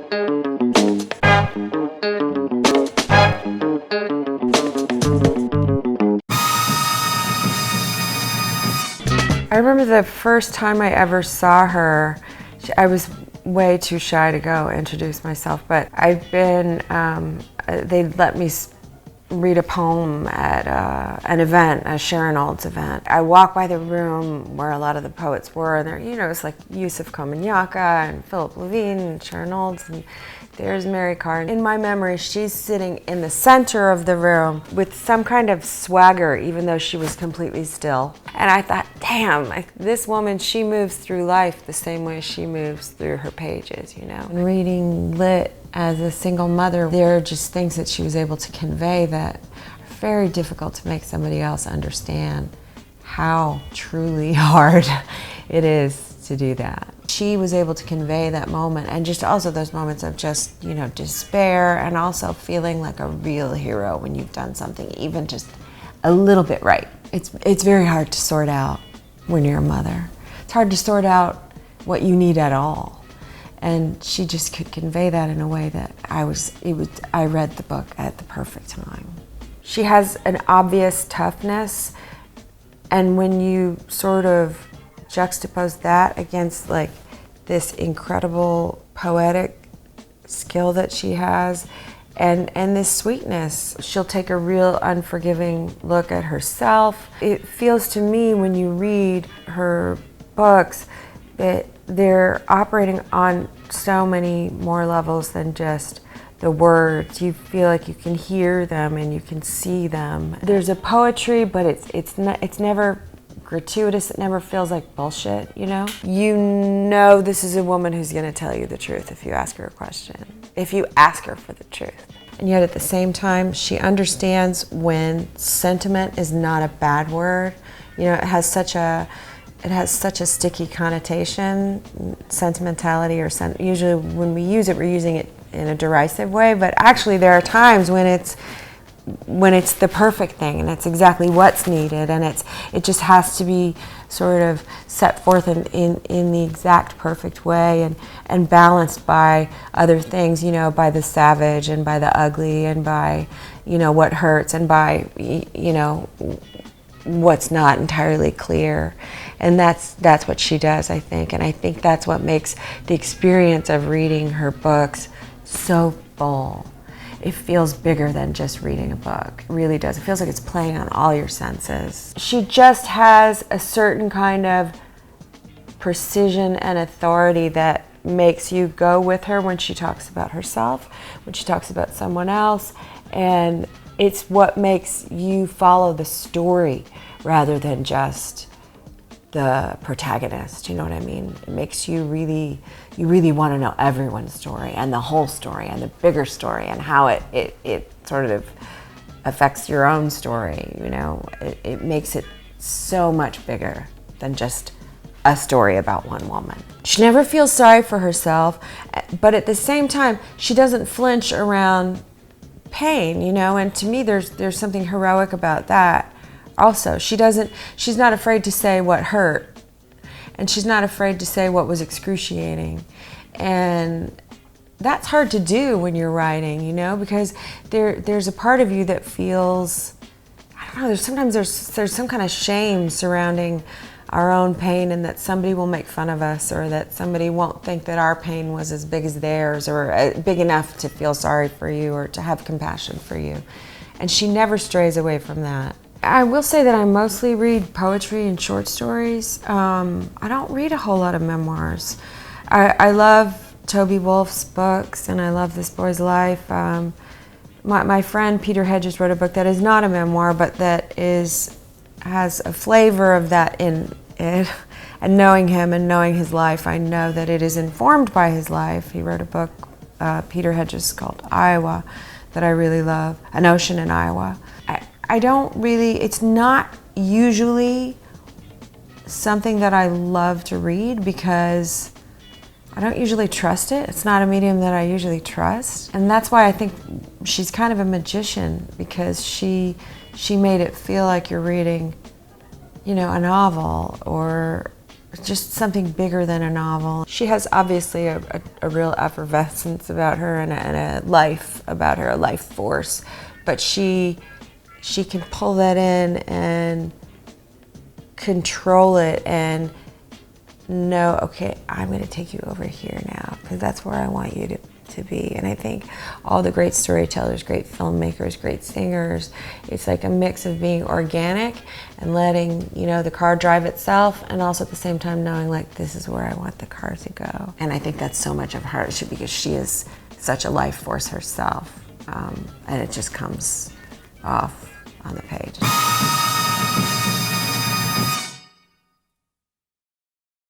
I remember the first time I ever saw her, I was way too shy to go introduce myself, but I've been, they let me read a poem at an event, a Sharon Olds event. I walk by the room where a lot of the poets were, and there, you know, it's like Yusuf Komunyakaa and Philip Levine and Sharon Olds, and there's Mary Karr. In my memory, she's sitting in the center of the room with some kind of swagger, even though she was completely still. And I thought, damn, this woman, she moves through life the same way she moves through her pages, you know. And reading lit as a single mother, there are just things that she was able to convey that are very difficult to make somebody else understand how truly hard it is to do that. She was able to convey that moment, and just also those moments of just, you know, despair, and also feeling like a real hero when you've done something even just a little bit right. It's very hard to sort out when you're a mother. It's hard to sort out what you need at all. And she just could convey that in a way that I read the book at the perfect time. She has an obvious toughness, and when you sort of juxtapose that against like this incredible poetic skill that she has, and this sweetness, she'll take a real unforgiving look at herself. It feels to me when you read her books that they're operating on so many more levels than just the words. You feel like you can hear them and you can see them. There's a poetry, but it's never gratuitous. It never feels like bullshit, you know? You know this is a woman who's gonna tell you the truth if you ask her a question, if you ask her for the truth. And yet at the same time, she understands when sentiment is not a bad word. You know, it has such a sticky connotation, sentimentality, or usually when we use it, we're using it in a derisive way, but actually there are times when it's the perfect thing, and it's exactly what's needed, and it just has to be sort of set forth in the exact perfect way, and balanced by other things, you know, by the savage and by the ugly and by, you know, what hurts and by, you know, what's not entirely clear. And that's what she does, I think, and I think that's what makes the experience of reading her books so full. It feels bigger than just reading a book. It really does. It feels like it's playing on all your senses. She just has a certain kind of precision and authority that makes you go with her when she talks about herself, when she talks about someone else, and it's what makes you follow the story rather than just the protagonist, you know what I mean? It makes you really want to know everyone's story and the whole story and the bigger story and how it sort of affects your own story, you know? It makes it so much bigger than just a story about one woman. She never feels sorry for herself, but at the same time, she doesn't flinch around pain, you know? And to me, there's something heroic about that. Also, she's not afraid to say what hurt, and she's not afraid to say what was excruciating. And that's hard to do when you're writing, you know, because there's a part of you that feels, I don't know, there's some kind of shame surrounding our own pain, and that somebody will make fun of us, or that somebody won't think that our pain was as big as theirs, or big enough to feel sorry for you or to have compassion for you. And she never strays away from that. I will say that I mostly read poetry and short stories. I don't read a whole lot of memoirs. I love Toby Wolfe's books, and I love This Boy's Life. My friend Peter Hedges wrote a book that is not a memoir, but that has a flavor of that in it. And knowing him and knowing his life, I know that it is informed by his life. He wrote a book, Peter Hedges, called Iowa, that I really love, An Ocean in Iowa. I don't really, it's not usually something that I love to read because I don't usually trust it. It's not a medium that I usually trust. And that's why I think she's kind of a magician, because she made it feel like you're reading, you know, a novel or just something bigger than a novel. She has obviously a real effervescence about her and a life about her, a life force, but she can pull that in and control it and know, okay, I'm going to take you over here now because that's where I want you to be. And I think all the great storytellers, great filmmakers, great singers, it's like a mix of being organic and letting, you know, the car drive itself, and also at the same time knowing, like, this is where I want the car to go. And I think that's so much of her, because she is such a life force herself, and it just comes off on the page.